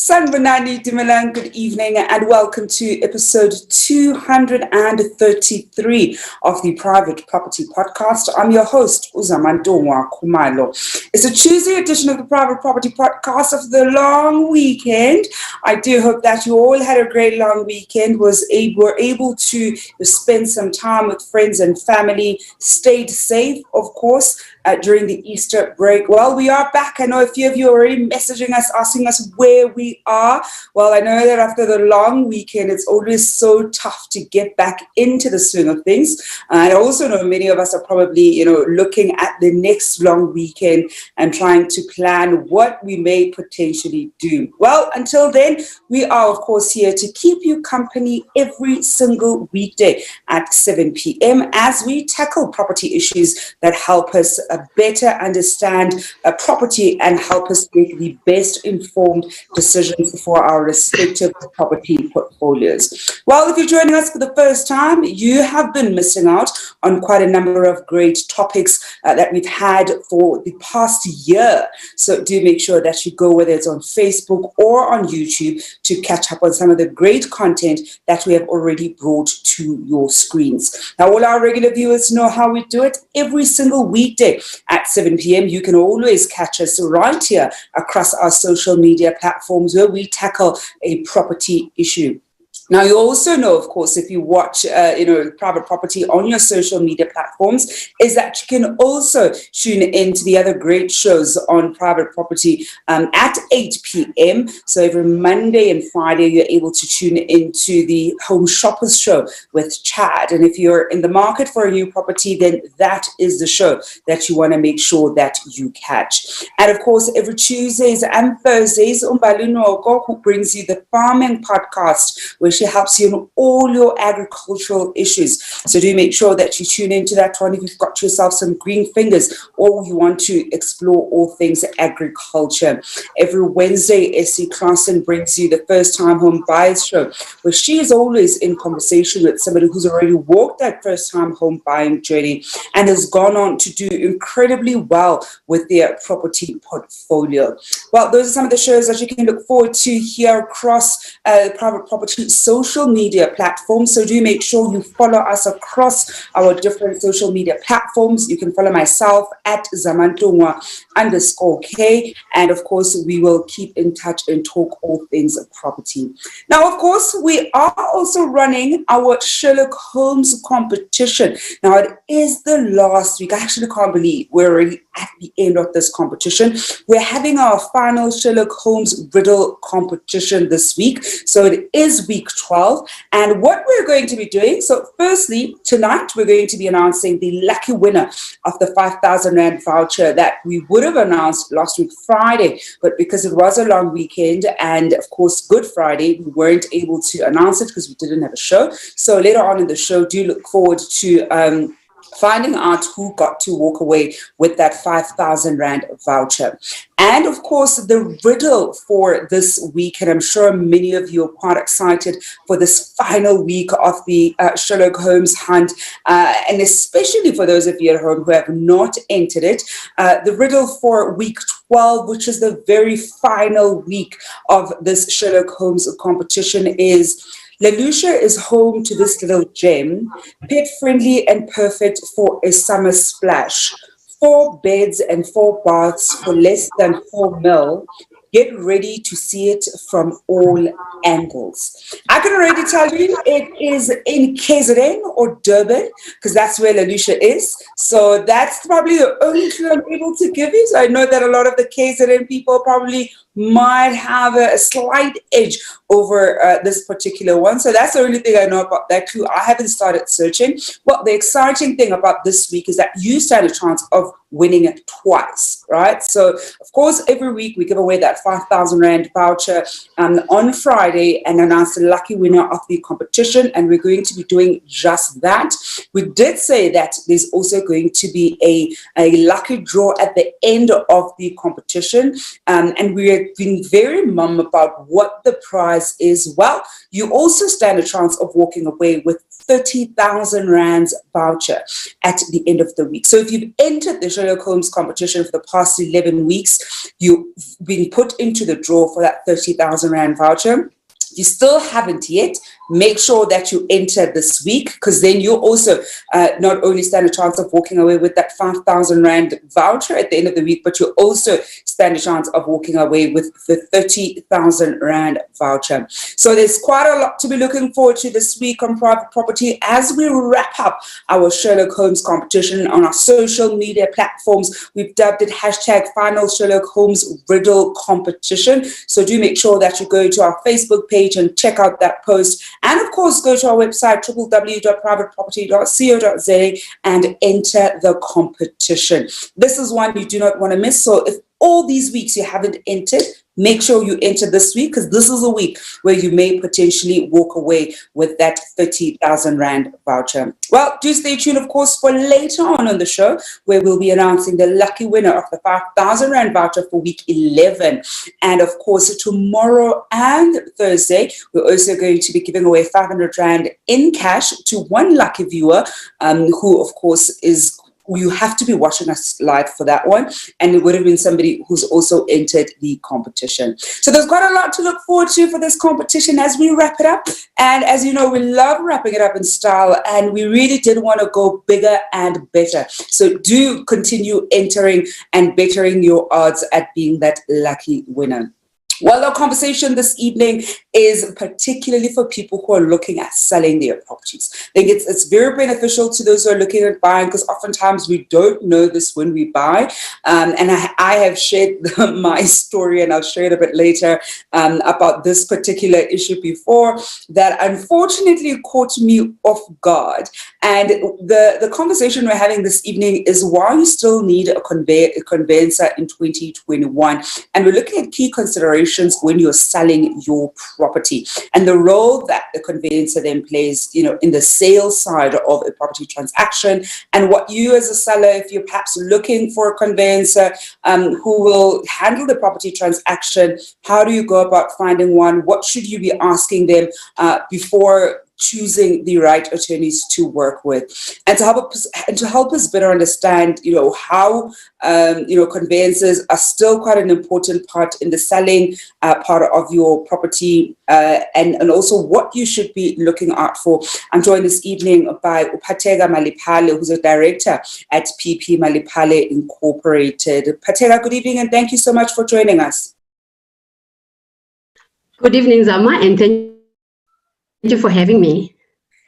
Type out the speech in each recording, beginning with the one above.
Sanbanani Dimalang, good evening and welcome to episode 233 of the Private Property Podcast. I'm your host, Uzamantongwa Khumalo. It's a Tuesday edition of the Private Property Podcast of the long weekend. I do hope that you all had a great long weekend, were able to spend some time with friends and family, stayed safe, of course, during the Easter break. Well, we are back. I know a few of you are already messaging us, asking us where we are. Well, I know that after the long weekend, it's always so tough to get back into the swing of things. I also know many of us are probably, looking at the next long weekend and trying to plan what we may potentially do. Well, until then, we are, of course, here to keep you company every single weekday at 7 p.m. as we tackle property issues that help us better understand property and help us make the best informed decisions for our respective property portfolios. Well, if you're joining us for the first time, you have been missing out on quite a number of great topics that we've had for the past year. So do make sure that you go, whether it's on Facebook or on YouTube, to catch up on some of the great content that we have already brought to your screens. Now, all our regular viewers know how we do it every single weekday at 7 p.m. You can always catch us right here across our social media platforms where we tackle a property issue. Now, you also know, of course, if you watch, private property on your social media platforms, is that you can also tune into the other great shows on private property at 8 p.m. So every Monday and Friday, you're able to tune into the Home Shoppers Show with Chad. And if you're in the market for a new property, then that is the show that you want to make sure that you catch. And of course, every Tuesdays and Thursdays, Umbali Noko, who brings you the Farming Podcast, where she helps you in all your agricultural issues. So do make sure that you tune into that one if you've got yourself some green fingers or you want to explore all things agriculture. Every Wednesday, Essie Claassen brings you the First Time Home Buyers Show, where she is always in conversation with somebody who's already walked that first time home buying journey and has gone on to do incredibly well with their property portfolio. Well, those are some of the shows that you can look forward to here across private property social media platforms. So do make sure you follow us across our different social media platforms. You can follow myself at Zamantongwa_K. And of course, we will keep in touch and talk all things property. Now, of course, we are also running our Sherlock Holmes competition. Now, it is the last week. I actually can't believe we're already at the end of this competition. We're having our final Sherlock Holmes riddle competition this week. So it is week 12. And what we're going to be doing, so firstly, tonight we're going to be announcing the lucky winner of the 5,000 Rand voucher that we would have announced last week Friday, but because it was a long weekend and of course Good Friday, we weren't able to announce it because we didn't have a show. So later on in the show, do look forward to finding out who got to walk away with that 5,000 Rand voucher. And of course, the riddle for this week, and I'm sure many of you are quite excited for this final week of the Sherlock Holmes hunt, and especially for those of you at home who have not entered it, the riddle for week 12, which is the very final week of this Sherlock Holmes competition, is: Lelucia is home to this little gem, pet-friendly and perfect for a summer splash. 4 beds and 4 baths for less than 4 mil. Get ready to see it from all angles. I can already tell you it is in KZN or Durban, because that's where Lelucia is. So that's probably the only clue I'm able to give you. So I know that a lot of the KZN people probably might have a slight edge over this particular one. So that's the only thing I know about that clue. I haven't started searching. Well, the exciting thing about this week is that you stand a chance of winning it twice, right? So, of course, every week we give away that 5,000 Rand voucher on Friday and announce the lucky winner of the competition. And we're going to be doing just that. We did say that there's also going to be a lucky draw at the end of the competition. And we are being very mum about what the prize is, well, you also stand a chance of walking away with 30,000 rands voucher at the end of the week. So if you've entered the Sherlock Holmes competition for the past 11 weeks, you've been put into the draw for that 30,000 rand voucher. If you still haven't yet, make sure that you enter this week, because then you'll also not only stand a chance of walking away with that 5,000 rand voucher at the end of the week, but you'll also stand a chance of walking away with the 30,000 rand voucher. So there's quite a lot to be looking forward to this week on private property as we wrap up our Sherlock Holmes competition on our social media platforms. We've dubbed it #Final Sherlock Holmes Riddle Competition. So do make sure that you go to our Facebook page and check out that post. And of course, go to our website, www.privateproperty.co.za, and enter the competition. This is one you do not want to miss. So if all these weeks you haven't entered, make sure you enter this week, because this is a week where you may potentially walk away with that 30,000 rand voucher. Well, do stay tuned, of course, for later on the show, where we'll be announcing the lucky winner of the 5,000 rand voucher for week 11. And of course, tomorrow and Thursday, we're also going to be giving away 500 rand in cash to one lucky viewer, who, of course, is... You have to be watching us live for that one. And it would have been somebody who's also entered the competition. So there's quite a lot to look forward to for this competition as we wrap it up. And as you know, we love wrapping it up in style. And we really did want to go bigger and better. So do continue entering and bettering your odds at being that lucky winner. Well, our conversation this evening is particularly for people who are looking at selling their properties. I think it's very beneficial to those who are looking at buying, because oftentimes we don't know this when we buy. And I have shared my story, and I'll share it a bit later, about this particular issue before, that unfortunately caught me off guard. And the conversation we're having this evening is why you still need a conveyancer in 2021. And we're looking at key considerations when you're selling your property, and the role that the conveyancer then plays, in the sales side of a property transaction, and what you as a seller, if you're perhaps looking for a conveyancer who will handle the property transaction, how do you go about finding one? What should you be asking them before choosing the right attorneys to work with, and to help us better understand, how conveyancers are still quite an important part in the selling part of your property, and also what you should be looking out for. I'm joined this evening by Phatheka Maliphale, who's a director at PP Maliphale Incorporated. Phatheka, good evening, and thank you so much for joining us. Good evening, Zama, and thank you for having me.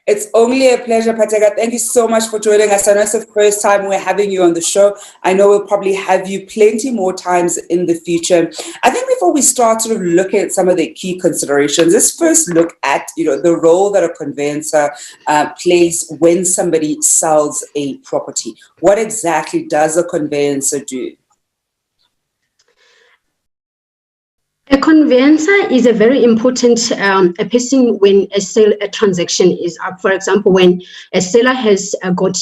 It's only a pleasure, Phatheka. Thank you so much for joining us. I know it's the first time we're having you on the show. I know we'll probably have you plenty more times in the future. I think before we start sort of looking at some of the key considerations, let's first look at, the role that a conveyancer plays when somebody sells a property. What exactly does a conveyancer do? A conveyancer is a very important person when a transaction is up. For example, when a seller has got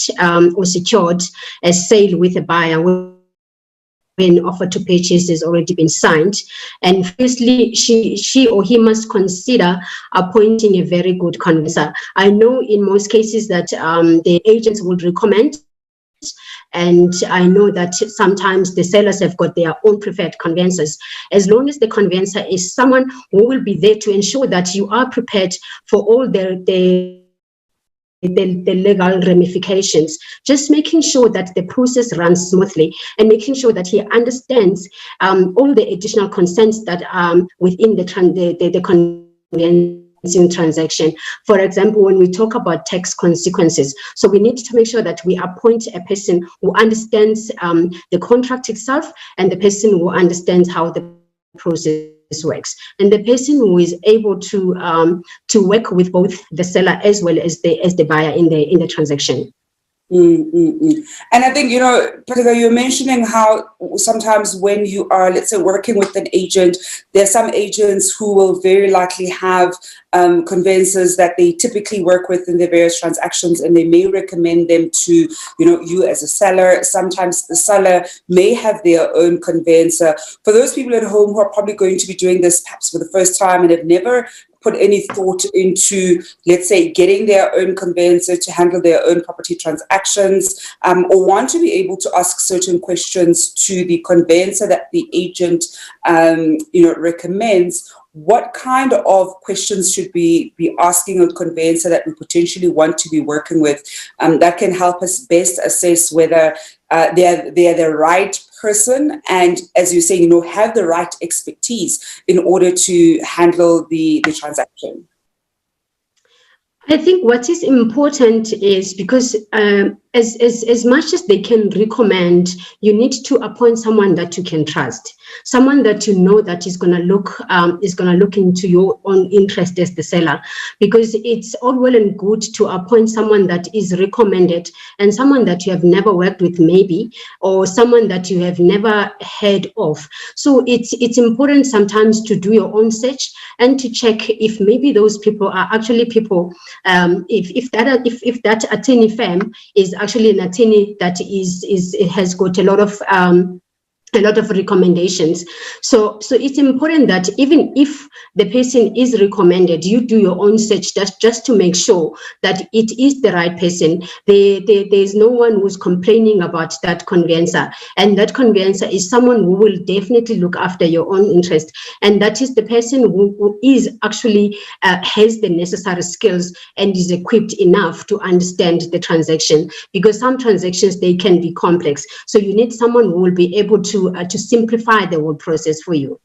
or secured a sale with a buyer, when offer to purchase has already been signed, and firstly, she or he must consider appointing a very good conveyancer. I know in most cases that the agents would recommend, and I know that sometimes the sellers have got their own preferred conveyancers. As long as the conveyancer is someone who will be there to ensure that you are prepared for all the legal ramifications, just making sure that the process runs smoothly, and making sure that he understands all the additional consents that are within the conveyancing transaction. For example, when we talk about tax consequences, so we need to make sure that we appoint a person who understands the contract itself, and the person who understands how the process works, and the person who is able to work with both the seller as well as the buyer in the transaction. And I think, Phatheka, you're mentioning how sometimes when you are, let's say, working with an agent, there are some agents who will very likely have conveyancers that they typically work with in their various transactions, and they may recommend them to, you as a seller. Sometimes the seller may have their own conveyancer. For those people at home who are probably going to be doing this perhaps for the first time and have never put any thought into, let's say, getting their own conveyancer to handle their own property transactions, or want to be able to ask certain questions to the conveyancer that the agent, recommends, what kind of questions should we be asking a conveyancer that we potentially want to be working with, that can help us best assess whether they're the right person and, as you say, have the right expertise in order to handle the transaction? I think what is important is because as much as they can recommend, you need to appoint someone that you can trust, someone that that is going to look into your own interest as the seller, because it's all well and good to appoint someone that is recommended and someone that you have never worked with, maybe, or someone that you have never heard of. So it's important sometimes to do your own search and to check if maybe those people are actually people. If that attorney firm is actually an attorney that has got a lot of recommendations. So it's important that even if the person is recommended, you do your own search just to make sure that it is the right person. There's no one who's complaining about that conveyancer, and that conveyancer is someone who will definitely look after your own interest, and that is the person who is actually has the necessary skills and is equipped enough to understand the transaction, because some transactions, they can be complex. So you need someone who will be able to simplify the whole process for you.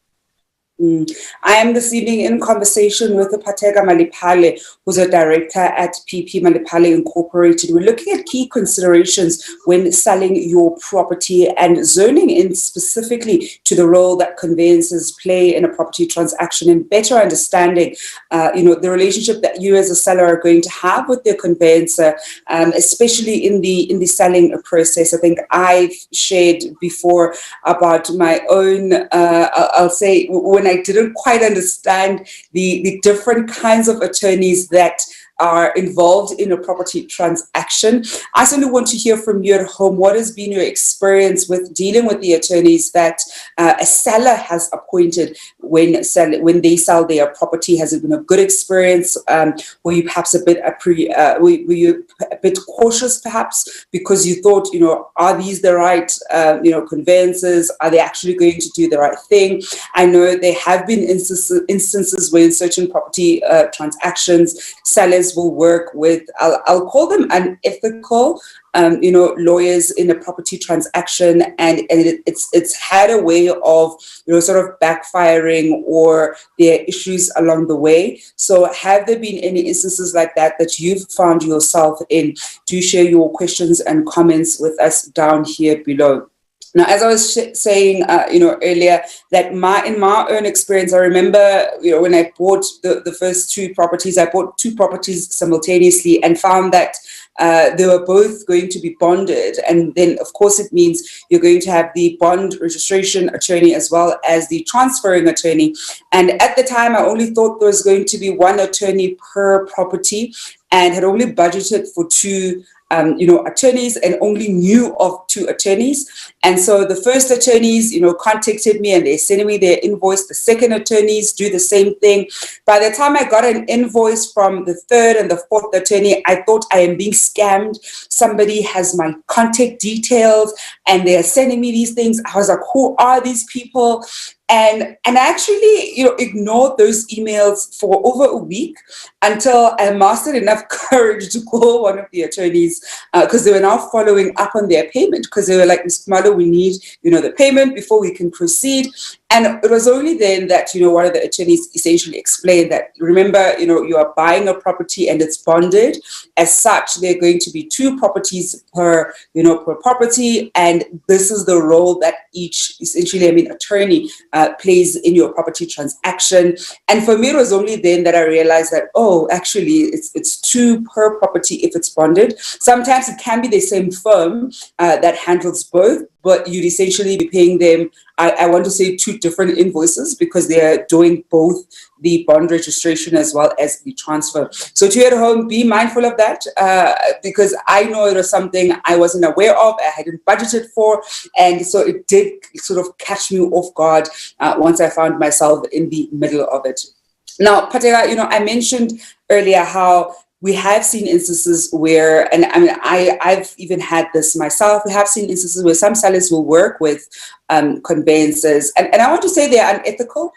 I am this evening in conversation with Phatheka Maliphale, who's a director at PP Maliphale Incorporated. We're looking at key considerations when selling your property and zoning in specifically to the role that conveyancers play in a property transaction, and better understanding, the relationship that you as a seller are going to have with their conveyancer, especially in the selling process. I think I've shared before about my own, I'll say, when I didn't quite understand the different kinds of attorneys that are involved in a property transaction. I certainly want to hear from you at home. What has been your experience with dealing with the attorneys that a seller has appointed when they sell their property? Has it been a good experience? Were you perhaps a bit cautious, perhaps, because you thought, are these the right, conveyancers? Are they actually going to do the right thing? I know there have been instances where in certain property transactions, sellers will work with, I'll call them unethical, lawyers in a property transaction, and it's had a way of, sort of backfiring, or there are issues along the way. So have there been any instances like that you've found yourself in? Do share your questions and comments with us down here below. Now, as I was saying, earlier, that in my own experience, I remember, when I bought the first two properties, I bought two properties simultaneously and found that they were both going to be bonded. And then, of course, it means you're going to have the bond registration attorney as well as the transferring attorney. And at the time, I only thought there was going to be one attorney per property, and had only budgeted for two attorneys, and only knew of two attorneys. And so the first attorneys, contacted me and they're sending me their invoice. The second attorneys do the same thing. By the time I got an invoice from the third and the fourth attorney, I thought I am being scammed. Somebody has my contact details and they're sending me these things. I was like, who are these people? And I actually, ignored those emails for over a week until I mastered enough courage to call one of the attorneys, because they were now following up on their payment, because they were like, Ms. Kumalo, we need, the payment before we can proceed. And it was only then that, one of the attorneys essentially explained that, remember, you are buying a property and it's bonded. As such, there are going to be two properties per property. And this is the role that each, essentially, attorney plays in your property transaction. And for me, it was only then that I realized that, no, actually, it's 2 per property if it's bonded. Sometimes it can be the same firm that handles both, but you'd essentially be paying them, I want to say 2 different invoices because they're doing both the bond registration as well as the transfer. So to you at home, be mindful of that because I know it was something I wasn't aware of, I hadn't budgeted for, and so it did sort of catch me off guard once I found myself in the middle of it. Now, Phatheka, I mentioned earlier how we have seen instances where, and I mean, I've even had this myself, we have seen instances where some sellers will work with conveyancers, and I want to say they're unethical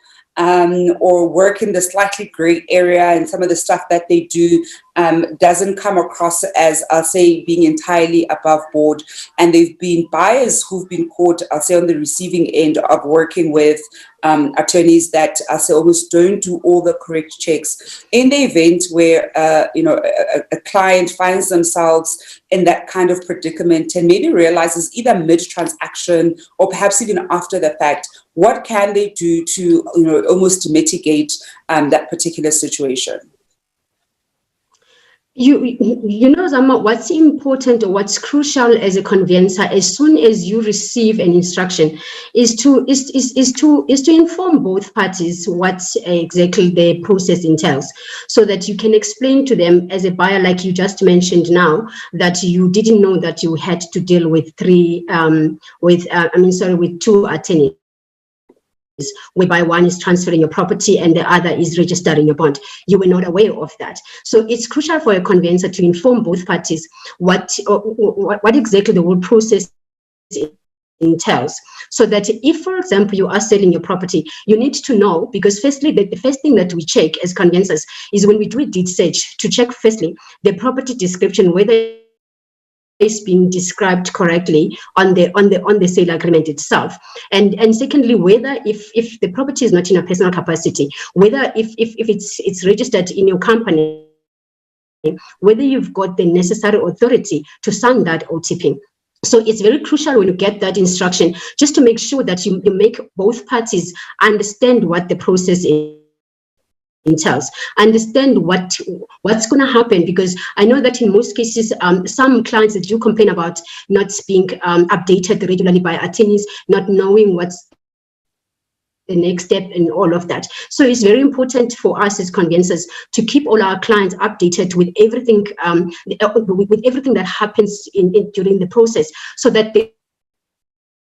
or work in the slightly gray area, and some of the stuff that they do doesn't come across as, I'll say, being entirely above board. And there've been buyers who've been caught, I'll say, on the receiving end of working with attorneys that, I'll say, almost don't do all the correct checks. In the event where, a client finds themselves in that kind of predicament and maybe realizes either mid-transaction or perhaps even after the fact, what can they do to, almost mitigate that particular situation? Zama, what's important or what's crucial as a conveyancer, as soon as you receive an instruction, is to inform both parties what exactly the process entails, so that you can explain to them as a buyer, like you just mentioned now, that you didn't know that you had to deal with 2 attorneys, whereby one is transferring your property and the other is registering your bond. You were not aware of that. So it's crucial for a conveyancer to inform both parties what exactly the whole process entails, so that if, for example, you are selling your property, you need to know, because firstly, the first thing that we check as conveyancers is when we do a deed search, to check firstly the property description, whether is being described correctly on the sale agreement itself, and secondly, whether if the property is not in a personal capacity, whether if it's registered in your company, whether you've got the necessary authority to sign that OTP. So it's very crucial when you get that instruction, just to make sure that you make both parties understand what the process entails, understand what's going to happen, because I know that in most cases, some clients that do complain about not being updated regularly by attorneys, not knowing what's the next step and all of that. So it's very important for us as conveyancers to keep all our clients updated with everything, that happens during the process, so that they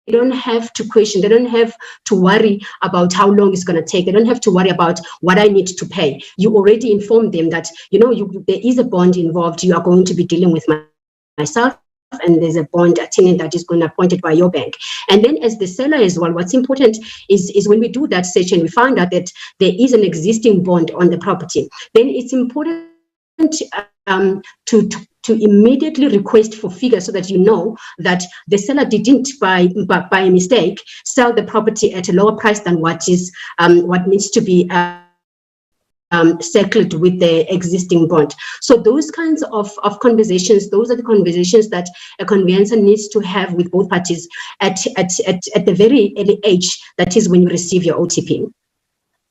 don't have to question, they don't have to worry about how long it's going to take, they don't have to worry about what I need to pay. You already informed them that, there is a bond involved, you are going to be dealing with myself, and there's a bond attorney that is going to be appointed by your bank. And then as the seller as well, what's important is when we do that search and we find out that there is an existing bond on the property, then it's important to immediately request for figures, so that you know that the seller didn't by mistake sell the property at a lower price than what needs to be settled with the existing bond. So those kinds of conversations, those are the conversations that a conveyancer needs to have with both parties at the very early age, that is when you receive your OTP.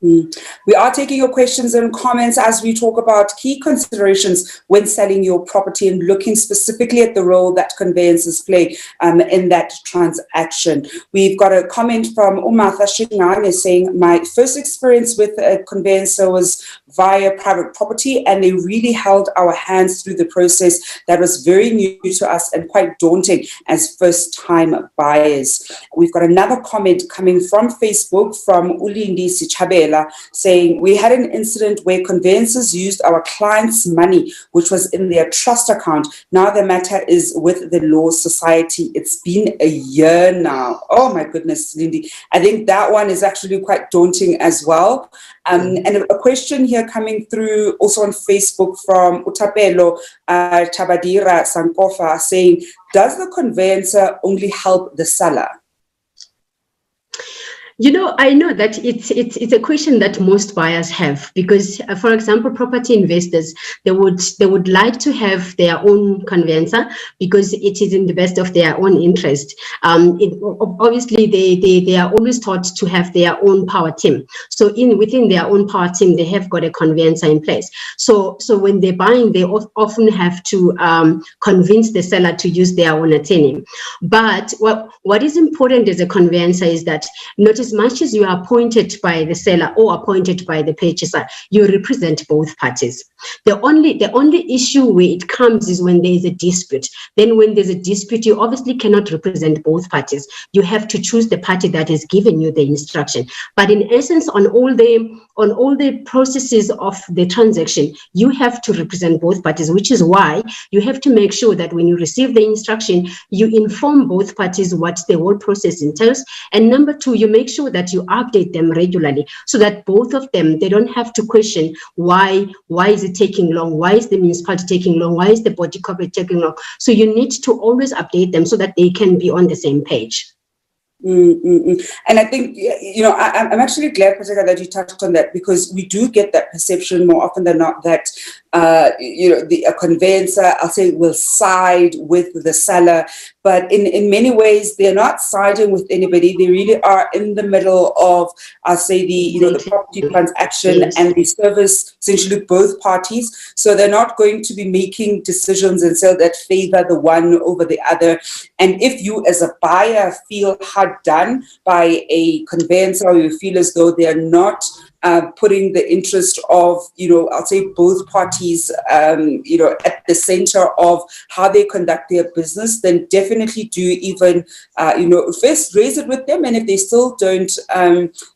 We are taking your questions and comments as we talk about key considerations when selling your property and looking specifically at the role that conveyancers play in that transaction. We've got a comment from Umatha Shingane saying, my first experience with a conveyancer was via private property, and they really held our hands through the process. That was very new to us and quite daunting as first-time buyers. We've got another comment coming from Facebook from Ulindi Sichabela, saying, we had an incident where conveyancers used our clients' money, which was in their trust account. Now the matter is with the Law Society. It's been a year now. Oh my goodness, Lindy. I think that one is actually quite daunting as well. And a question here coming through also on Facebook from Utapelo Tabadira Sankofa saying, does the conveyancer only help the seller? I know that it's a question that most buyers have because, for example, property investors they would like to have their own conveyancer because it is in the best of their own interest. Obviously, they are always taught to have their own power team. So within their own power team, they have got a conveyancer in place. So when they're buying, they often have to convince the seller to use their own attorney. But what is important as a conveyancer is that not as much as you are appointed by the seller or appointed by the purchaser, you represent both parties. The only issue where it comes is when there is a dispute. Then when there's a dispute, you obviously cannot represent both parties. You have to choose the party that has given you the instruction. But in essence, on all the processes of the transaction, you have to represent both parties, which is why you have to make sure that when you receive the instruction, you inform both parties what the whole process entails. And number two, you make sure that you update them regularly so that both of them, they don't have to question why is it taking long? Why is the municipality taking long? Why is the body corporate taking long? So you need to always update them so that they can be on the same page. And I think, I'm actually glad, Phatheka, that you touched on that, because we do get that perception more often than not that, a conveyancer, I'll say, will side with the seller. But in many ways, they're not siding with anybody. They really are in the middle of, I'll say, the property transaction and the service, essentially both parties. So they're not going to be making decisions and so that favor the one over the other. And if you as a buyer feel hard done by a conveyancer, or you feel as though they're not putting the interest of, I'll say both parties, at the center of how they conduct their business, then definitely do even, first raise it with them. And if they still don't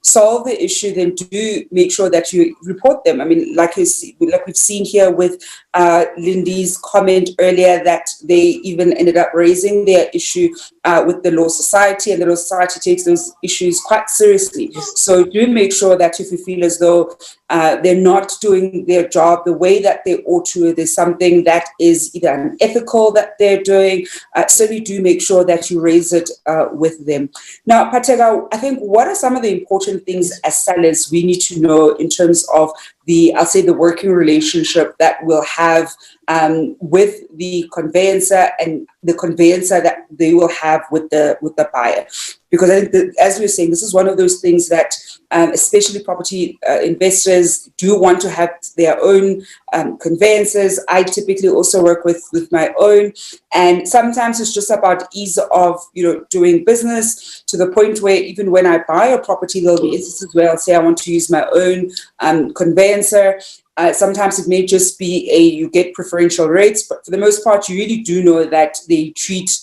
solve the issue, then do make sure that you report them. I mean, like we've seen here with Lindy's comment earlier, that they even ended up raising their issue with the Law Society, and the Law Society takes those issues quite seriously. So do make sure that if you feel as though they're not doing their job the way that they ought to, there's something that is either unethical that they're doing, certainly do make sure that you raise it with them. Now, Phatheka, I think what are some of the important things as sellers we need to know in terms of the working relationship that we'll have with the conveyancer and the conveyancer that they will have with the buyer? Because I think that, as we were saying, this is one of those things that especially property investors do want to have their own conveyancers. I typically also work with my own, and sometimes it's just about ease of doing business, to the point where even when I buy a property, there'll be instances where I'll say I want to use my own conveyancer. Sometimes it may just be you get preferential rates, but for the most part, you really do know that they treat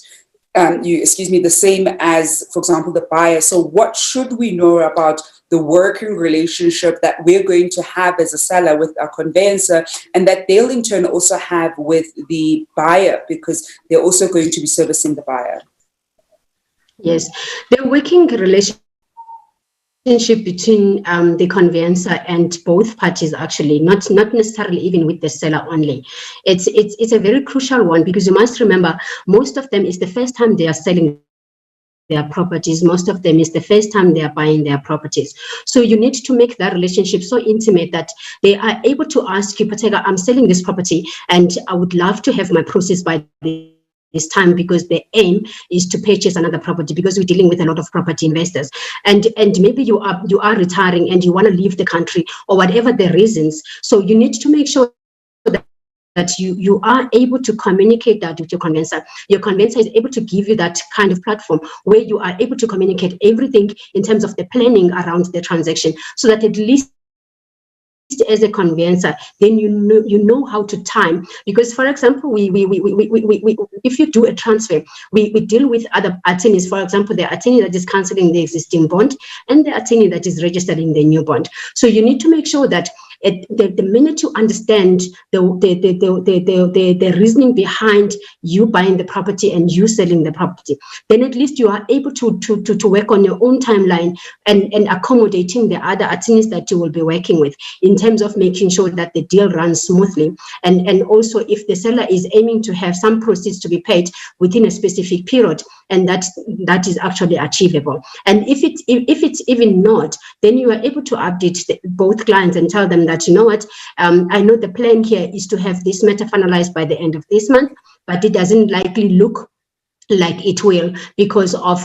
the same as, for example, the buyer. So what should we know about the working relationship that we're going to have as a seller with our conveyancer, and that they'll in turn also have with the buyer, because they're also going to be servicing the buyer? Yes, the working relationship between the conveyancer and both parties, actually, not necessarily even with the seller only. It's a very crucial one, because you must remember, most of them is the first time they are selling their properties. Most of them is the first time they are buying their properties. So you need to make that relationship so intimate that they are able to ask you, Phatheka, I'm selling this property and I would love to have my process by this time, because the aim is to purchase another property, because we're dealing with a lot of property investors, and maybe you are retiring and you want to leave the country, or whatever the reasons. So you need to make sure that you are able to communicate that with your conveyancer. Your conveyancer is able to give you that kind of platform where you are able to communicate everything in terms of the planning around the transaction, so that at least as a conveyancer, then you know how to time. Because, for example, we if you do a transfer, we deal with other attorneys. For example, the attorney that is cancelling the existing bond and the attorney that is registering the new bond. So you need to make sure that the minute you understand the reasoning behind you buying the property and you selling the property, then at least you are able to work on your own timeline and accommodating the other attorneys that you will be working with in terms of making sure that the deal runs smoothly. And also, if the seller is aiming to have some proceeds to be paid within a specific period, and that is actually achievable. And if it's even not, then you are able to update both clients and tell them that, you know what, I know the plan here is to have this matter finalized by the end of this month, but it doesn't likely look like it will because of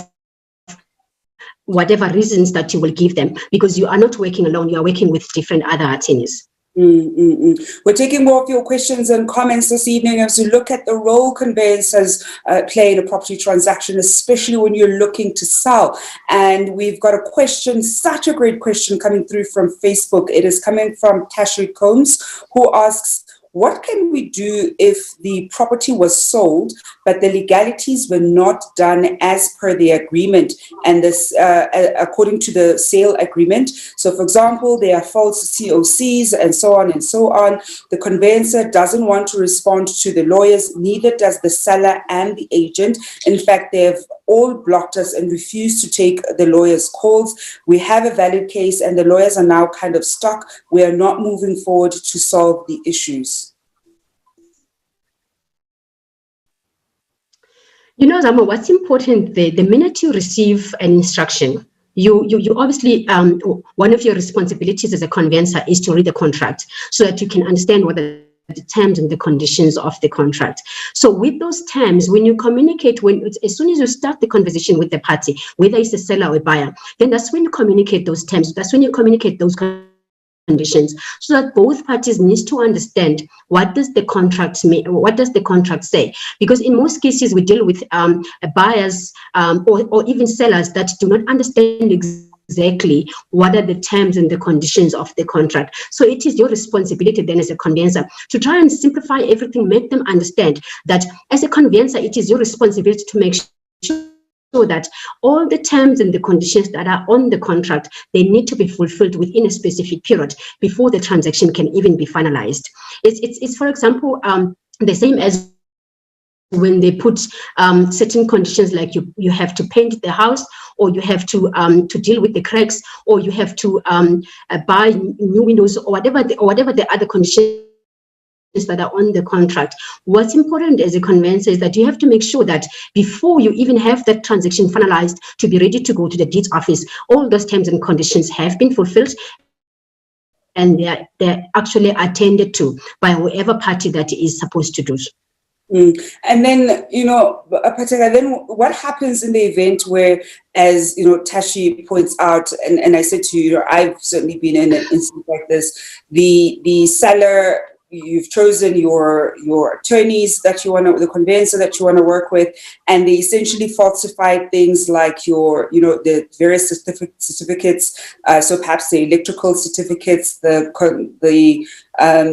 whatever reasons that you will give them, because you are not working alone, you are working with different other attorneys. We're taking more of your questions and comments this evening as we look at the role conveyancers play in a property transaction, especially when you're looking to sell. And we've got a question, such a great question coming through from Facebook. It is coming from Tashri Combs, who asks, what can we do if the property was sold, but the legalities were not done as per the agreement and this according to the sale agreement? So, for example, there are false COCs and so on and so on. The conveyancer doesn't want to respond to the lawyers, neither does the seller and the agent. In fact, they have all blocked us and refused to take the lawyers' calls. We have a valid case and the lawyers are now kind of stuck. We are not moving forward to solve the issues. You know, Zama, what's important, the minute you receive an instruction, you obviously, one of your responsibilities as a conveyancer is to read the contract so that you can understand what the terms and the conditions of the contract. So with those terms, when you communicate, as soon as you start the conversation with the party, whether it's a seller or a buyer, then that's when you communicate those terms. That's when you communicate those conditions, so that both parties need to understand what does the contract mean, what does the contract say, because in most cases we deal with buyers or even sellers that do not understand exactly what are the terms and the conditions of the contract. So it is your responsibility then as a conveyancer to try and simplify everything, make them understand that as a conveyancer it is your responsibility to make sure so that all the terms and the conditions that are on the contract, they need to be fulfilled within a specific period before the transaction can even be finalized. It's for example, the same as when they put certain conditions like you have to paint the house, or you have to deal with the cracks, or you have to buy new windows, or whatever the other conditions that are on the contract. What's important as a conveyancer is that you have to make sure that before you even have that transaction finalized to be ready to go to the deeds office, all those terms and conditions have been fulfilled and they're actually attended to by whoever party that is supposed to do so. And then, Phatheka, then what happens in the event where, as Tashi points out, and I said to you, I've certainly been in an instance like this, the seller, you've chosen your attorneys that you want to, the conveyancer that you want to work with, and they essentially falsify things like your, the various certificates. So perhaps the electrical certificates, the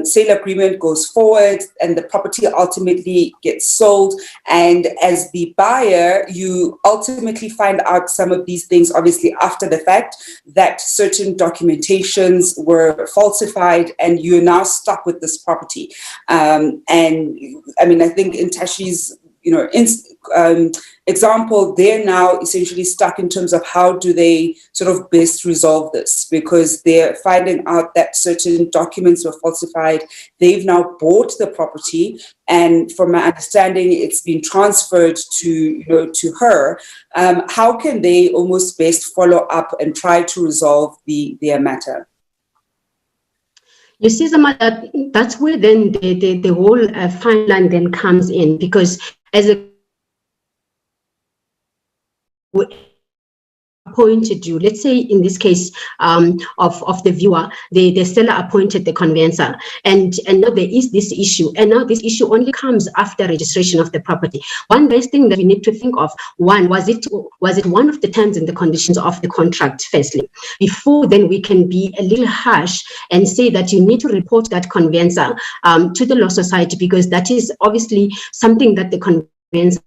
sale agreement goes forward, and the property ultimately gets sold. And as the buyer, you ultimately find out some of these things, obviously after the fact, that certain documentations were falsified, and you're now stuck with this property. And I mean, I think in Tashi's example, they're now essentially stuck in terms of how do they sort of best resolve this, because they're finding out that certain documents were falsified. They've now bought the property, and from my understanding, it's been transferred to her. How can they almost best follow up and try to resolve their matter? You see, Zama, that's where then the whole fine line then comes in, because as a appointed you, let's say in this case of the viewer, the seller appointed the conveyancer, and now there is this issue, and now this issue only comes after registration of the property. One best thing that we need to think of, one, was it one of the terms and the conditions of the contract, firstly, before then we can be a little harsh and say that you need to report that conveyancer to the law society, because that is obviously something that the conveyancer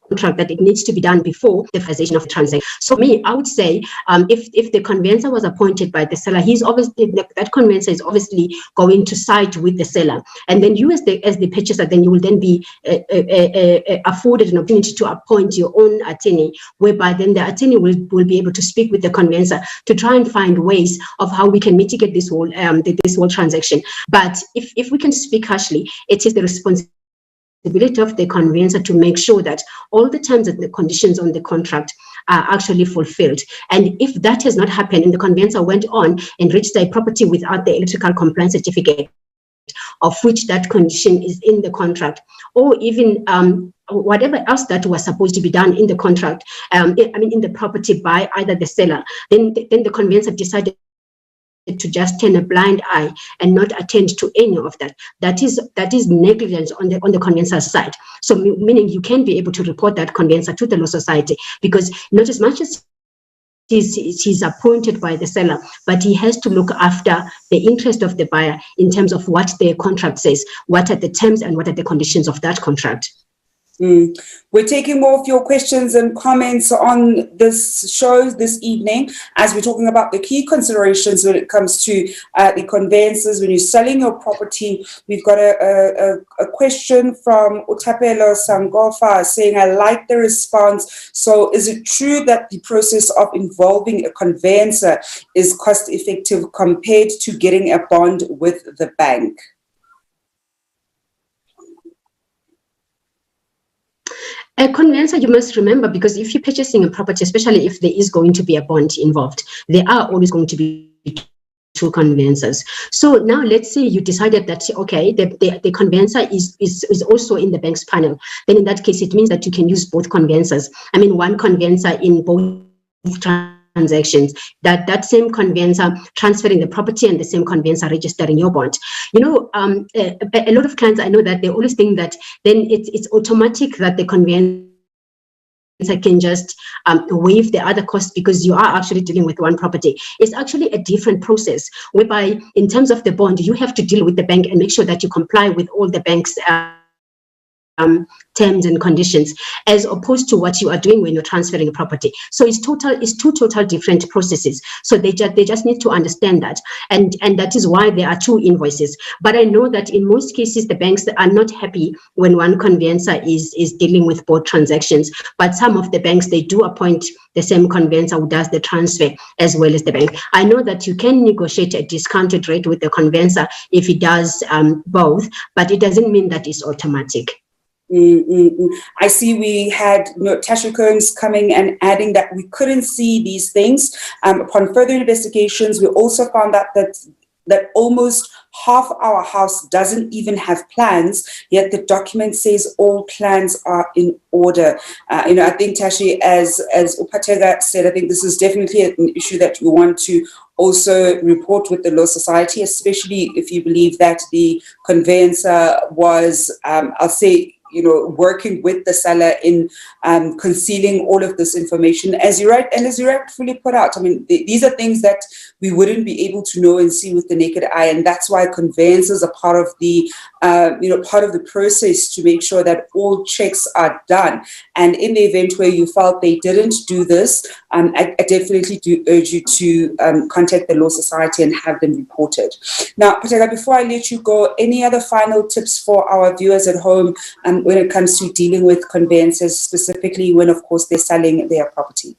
contract that it needs to be done before the finalization of the transaction. So me, I would say, if the conveyancer was appointed by the seller, he's obviously, that conveyancer is obviously going to side with the seller, and then you as the purchaser, then you will then be afforded an opportunity to appoint your own attorney, whereby then the attorney will be able to speak with the conveyancer to try and find ways of how we can mitigate this whole transaction. But if we can speak harshly, it is the responsibility of the conveyancer to make sure that all the terms and the conditions on the contract are actually fulfilled. And if that has not happened and the conveyancer went on and registered a property without the electrical compliance certificate, of which that condition is in the contract, or even whatever else that was supposed to be done in the contract, in the property by either the seller, then the conveyancer decided to just turn a blind eye and not attend to any of that. That is negligence on the conveyancer's side. So meaning you can be able to report that conveyancer to the law society, because not as much as he's appointed by the seller, but he has to look after the interest of the buyer in terms of what the contract says, what are the terms and what are the conditions of that contract. We're taking more of your questions and comments on this show this evening, as we're talking about the key considerations when it comes to the conveyances when you're selling your property. We've got a question from Utapelo Sangofa saying, I like the response. So is it true that the process of involving a conveyancer is cost effective compared to getting a bond with the bank? A conveyancer, you must remember, because if you're purchasing a property, especially if there is going to be a bond involved, there are always going to be two conveyancers. So now let's say you decided that, okay, the conveyancer is also in the bank's panel. Then in that case, it means that you can use both conveyancers. I mean, one conveyancer in both transactions, that same conveyancer transferring the property and the same conveyancer registering your bond. You know, a lot of clients, I know that they always think that then it's automatic that the conveyancer can just waive the other costs because you are actually dealing with one property. It's actually a different process, whereby in terms of the bond, you have to deal with the bank and make sure that you comply with all the bank's terms and conditions, as opposed to what you are doing when you're transferring a property. So it's two total different processes. So they just need to understand that, and that is why there are two invoices. But I know that in most cases the banks are not happy when one conveyancer is dealing with both transactions. But some of the banks, they do appoint the same conveyancer who does the transfer as well as the bank. I know that you can negotiate a discounted rate with the conveyancer if he does both, but it doesn't mean that it's automatic. I see we had Tasha Combs coming and adding that we couldn't see these things. Upon further investigations, we also found out that almost half our house doesn't even have plans, yet the document says all plans are in order. I think, Tashi, as Phatheka said, I think this is definitely an issue that we want to also report with the Law Society, especially if you believe that the conveyancer was, I'll say, working with the seller in concealing all of this information, as you rightfully put out. I mean, these are things that we wouldn't be able to know and see with the naked eye, and that's why conveyancers are part of the process to make sure that all checks are done. And in the event where you felt they didn't do this, I definitely do urge you to contact the Law Society and have them reported. Now, Phatheka, before I let you go, any other final tips for our viewers at home when it comes to dealing with conveyancers, specifically when, of course, they're selling their property?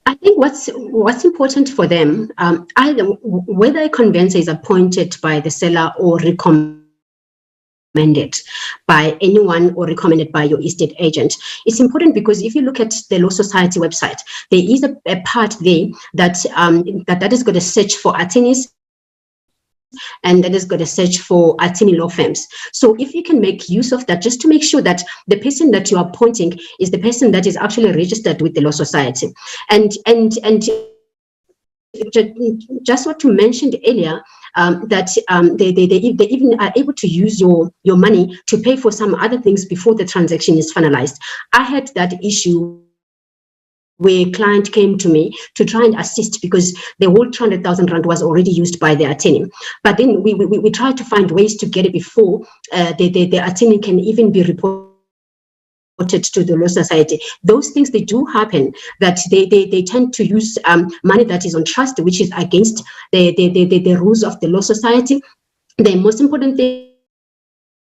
I think what's important for them, either whether a conveyancer is appointed by the seller or recommended by anyone or recommended by your estate agent, it's important because if you look at the Law Society website, there is a part there that is going to search for attorneys, and that is going to search for attorney law firms. So if you can make use of that, just to make sure that the person that you are appointing is the person that is actually registered with the Law Society. And just what you mentioned earlier, that they even are able to use your money to pay for some other things before the transaction is finalized. I had that issue where a client came to me to try and assist because the whole 200,000 rand was already used by the attorney. But then we tried to find ways to get it before the attorney can even be reported reported to the Law Society. Those things, they do happen, that they tend to use money that is on trust, which is against the rules of the Law Society. The most important thing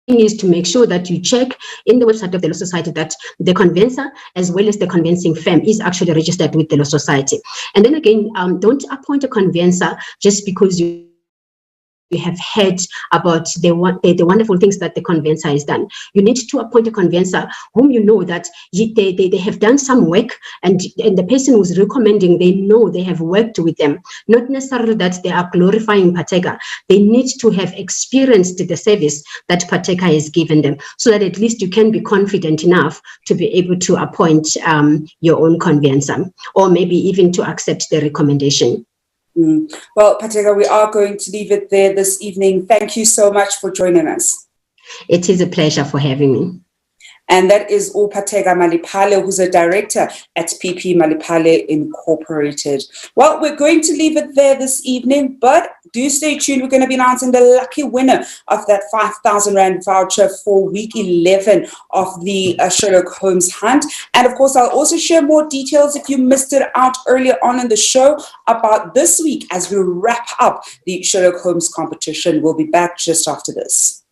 is to make sure that you check in the website of the Law Society that the conveyancer as well as the conveyancing firm is actually registered with the Law Society. And then again, don't appoint a conveyancer just because you have heard about the wonderful things that the conveyancer has done. You need to appoint a conveyancer whom you know that they have done some work, and the person who's recommending, they know they have worked with them. Not necessarily that they are glorifying Phatheka. They need to have experienced the service that Phatheka has given them, so that at least you can be confident enough to be able to appoint your own conveyancer, or maybe even to accept the recommendation. Well, Phatheka, we are going to leave it there this evening. Thank you so much for joining us. It is a pleasure for having me. And that is Phatheka Maliphale, who's a director at PP Maliphale Incorporated. Well, we're going to leave it there this evening, but do stay tuned. We're going to be announcing the lucky winner of that 5,000 Rand voucher for week 11 of the Sherlock Holmes hunt. And of course, I'll also share more details if you missed it out earlier on in the show about this week as we wrap up the Sherlock Holmes competition. We'll be back just after this.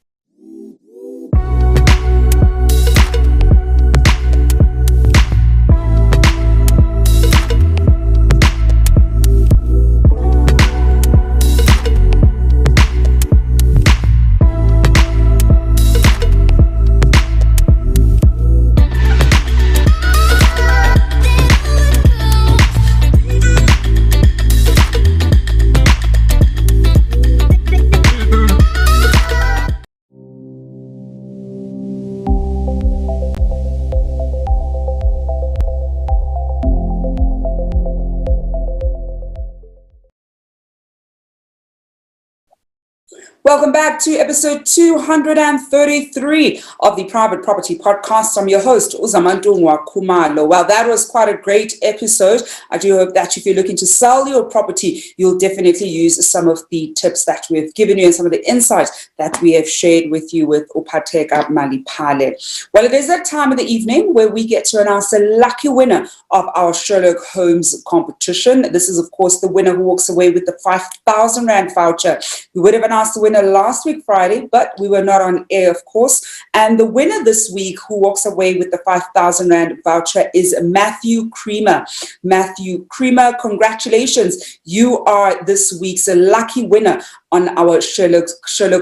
Welcome back to episode 233 of the Private Property Podcast. I'm your host, Uzamantungwa Khumalo. Well, that was quite a great episode. I do hope that if you're looking to sell your property, you'll definitely use some of the tips that we've given you and some of the insights that we have shared with you with Phatheka Maliphale. Well, it is that time of the evening where we get to announce the lucky winner of our Sherlock Holmes competition. This is, of course, the winner who walks away with the 5,000 Rand voucher. We would have announced the winner last week Friday, but we were not on air, of course. And the winner this week who walks away with the 5,000 Rand voucher is Matthew Creamer. Matthew Creamer, congratulations. You are this week's lucky winner on our Sherlock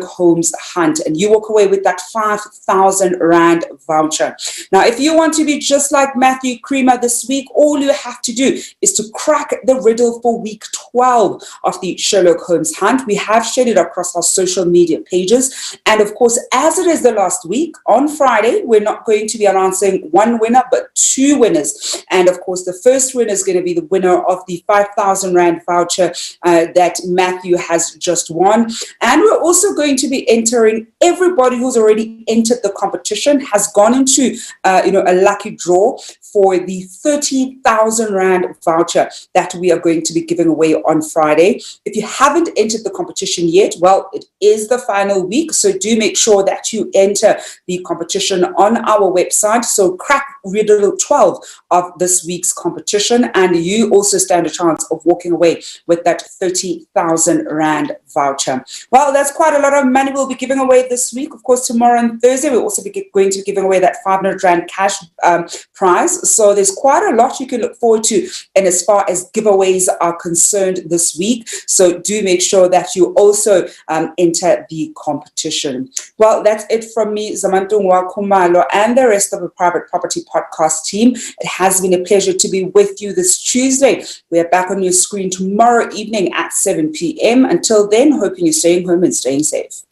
Holmes hunt, and you walk away with that 5,000 Rand voucher. Now, if you want to be just like Matthew Creamer this week, all you have to do is to crack the riddle for week 12 of the Sherlock Holmes hunt. We have shared it across our social media pages. And of course, as it is the last week, on Friday, we're not going to be announcing one winner, but two winners. And of course, the first winner is going to be the winner of the 5,000 Rand voucher that Matthew has just won. And we're also going to be entering everybody who's already entered the competition has gone into a lucky draw for the 30,000 Rand voucher that we are going to be giving away on Friday. If you haven't entered the competition yet, well, it is the final week, so do make sure that you enter the competition on our website. So crack riddle 12 of this week's competition, and you also stand a chance of walking away with that 30,000 Rand voucher. Well, that's quite a lot of money we'll be giving away this week. Of course, tomorrow and Thursday, we'll also be going to be giving away that 500 Rand cash prize. So there's quite a lot you can look forward to, and as far as giveaways are concerned this week. So do make sure that you also enter the competition. Well, that's it from me, Zamantungwa Khumalo, and the rest of the Private Property Podcast team. It has been a pleasure to be with you this Tuesday. We are back on your screen tomorrow evening at 7 p.m. Until then, hoping you're staying home and staying safe.